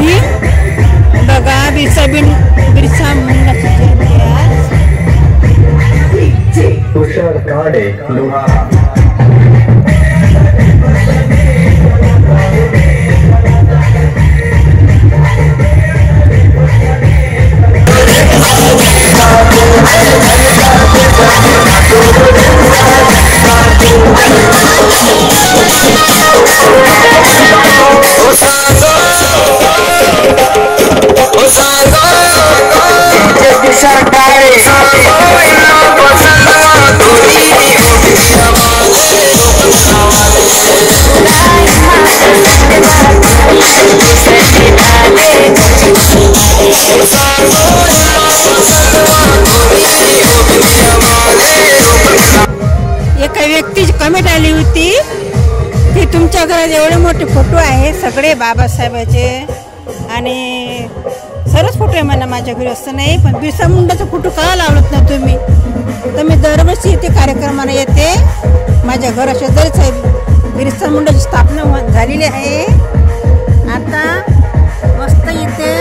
भीम बघा बिरसा मुंडाची जयंती आज. तुषार काळे लोहा एका व्यक्तीची कमेंट आली होती की तुमच्या घरात एवढे मोठे फोटो आहे सगळे बाबासाहेबाचे आणि सरस फोटो आहे म्हणा माझ्या घरी. असं नाही पण बिरसा मुंडाचा फोटो का लावलत ना तुम्ही. तर मी दरवर्षी इथे कार्यक्रमाला येते. माझ्या घराशेजारीच आहे बिरसा मुंडाची स्थापना झालेली आहे. आता मस्त इथे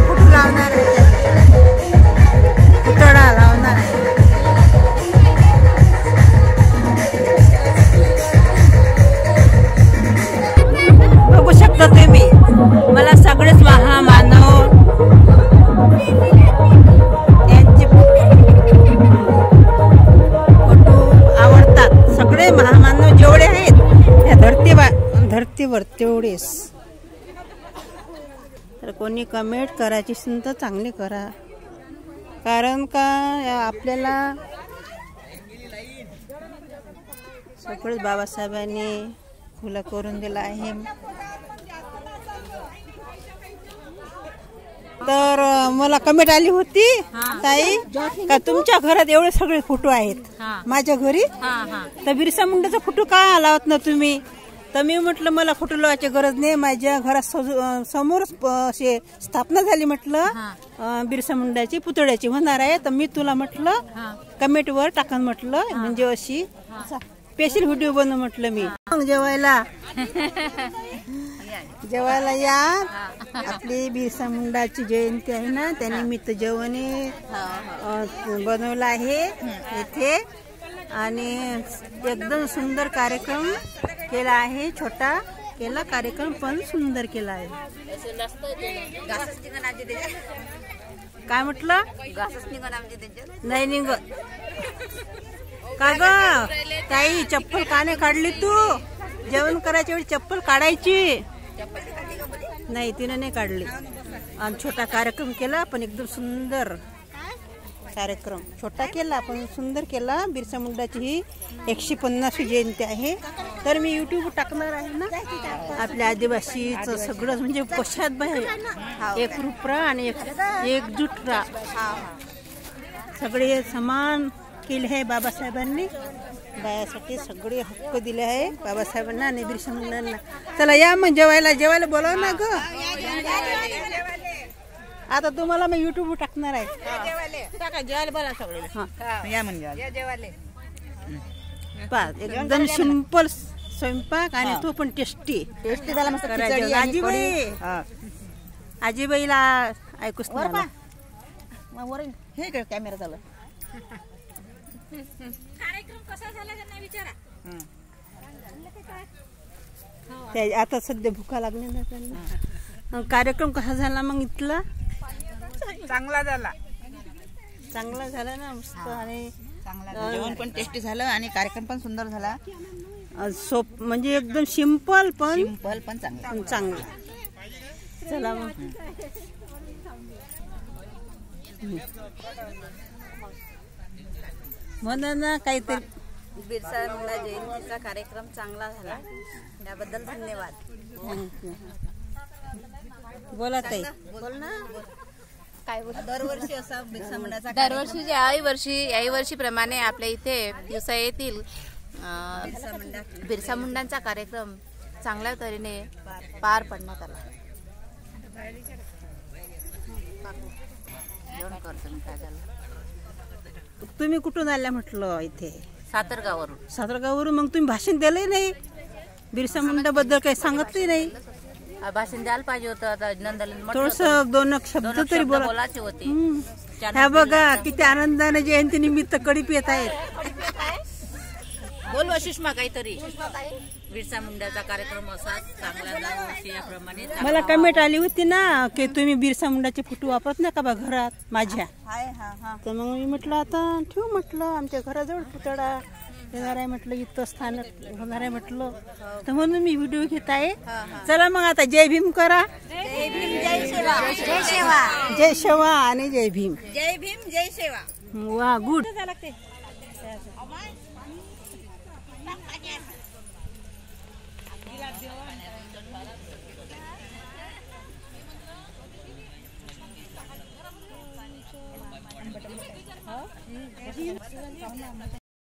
फोटो लावणार आहे, पुतळा लावणार आहे. बघू शकता तुम्ही मला सगळेच महामानव त्यांचे फोटो आवडतात. सगळे महामानव जेवढे आहेत या धरतीवर तेवढेच. तर कोणी कमेंट करायची असेल तर चांगली करा, कारण का आपल्याला सगळेच बाबासाहेबांनी खुला करून दिला आहे. तर मला कमेंट आली होती ताई का तुमच्या घरात एवढे सगळे फोटो आहेत माझ्या घरी, तर बिरसा मुंडाचा फोटो का लावत ना तुम्ही. तर मी म्हटलं मला फोटो लावायची गरज नाही, माझ्या घरात समोरच असे स्थापना झाली म्हटलं बिरसा मुंडाची पुतळ्याची होणार आहे. तर मी तुला म्हटलं कमेंट वर टाकन म्हटलं, म्हणजे अशी स्पेशल व्हिडिओ बनव म्हटलं. मी जेवायला या. आपली बिरसा मुंडाची जयंती आहे ना, त्यानिमित्त जेवण बनवलं आहे इथे आणि एकदम सुंदर कार्यक्रम केला आहे. छोटा केला कार्यक्रम पण सुंदर केला आहे. काय म्हटलं नाही निघत का ग ताई. चप्पल काने काढली तू. जेवण करायच्या वेळी चप्पल काढायची नाही, तिने नाही काढली. आणि छोटा कार्यक्रम केला पण एकदम सुंदर कार्यक्रम. छोटा केला पण सुंदर केला. बिरसा मुंडाची ही 150वी जयंती आहे. तर मी युट्यूब टाकणार आहे ना. आपल्या आदिवासीचं सगळं म्हणजे कशात बाहेर एकरूप राहा आणि एकजूट राहा. सगळे समान केले आहे बाबासाहेबांनी. बायासाठी सगळे हक्क दिले आहे बाबासाहेबांना आणि बिरसा मुंडांना. चला या मग जेवायला बोलाव ना ग. आता तुम्हाला मी युट्यूब टाकणार आहे. जेवायला बोला सगळे या म्हणजे एकदम सिंपल स्वयंपाक आणि तो पण टेस्टी झाला मस्त. आजीबाईला ऐकूच हे काय कॅमेरा झाला. कार्यक्रम कसा झाला त्यांना विचारा. आता सध्या भुका लागली ना त्यांना. कार्यक्रम कसा झाला मग इथला. चांगला झाला ना मस्त. आणि जेवण पण टेस्टी झालं आणि कार्यक्रम पण सुंदर झाला. सोप म्हणजे एकदम सिंपल पण चांगला. चला मग म्हणा ना काहीतरी. बिरसा मुंडा जयंतीचा कार्यक्रम चांगला झाला त्याबद्दल धन्यवाद. बोला ताई. बोल ना. काय बोल. दरवर्षी असा बिरसा मुंडाचा याही वर्षी प्रमाणे आपल्या इथे दिवसा येथील बिरसा मुंडांचा कार्यक्रम चांगल्या तऱ्हेने पार पडण्यात आला. तुम्ही कुठून आल्या म्हटलं इथे. सातरगाववरून. सातरगाववरून. मग तुम्ही भाषण दिलंय नाही, बिरसा मुंडा बद्दल काही सांगितलं नाही. भाषण द्यायला पाहिजे होतं. आता नंदाला थोडस दोन शब्द तरी बोला. बोलायचे होते. ह्या बघा किती आनंदाने जयंती निमित्त कडी पित आहेत. बोल सुषमा काहीतरी. बिरसा मुंडाचा कार्यक्रम असा चांगला जाऊ याप्रमाणे. मला कमेंट आली होती ना की तुम्ही बिरसा मुंडाचे फोटो वापरत नाही का बा घरात माझ्या. तर मग मी म्हटलं आता ठेवू म्हटलं आमच्या घराजवळ पुतळा येणार आहे म्हटलं इथं स्थानक होणार आहे म्हटलं. तर म्हणून मी व्हिडिओ घेत आहे. चला मग आता जय भीम करा. जय भीम जय सेवा. जय सेवा. जय सेवा आणि जय भीम. जय भीम जय सेवा. वा गुड.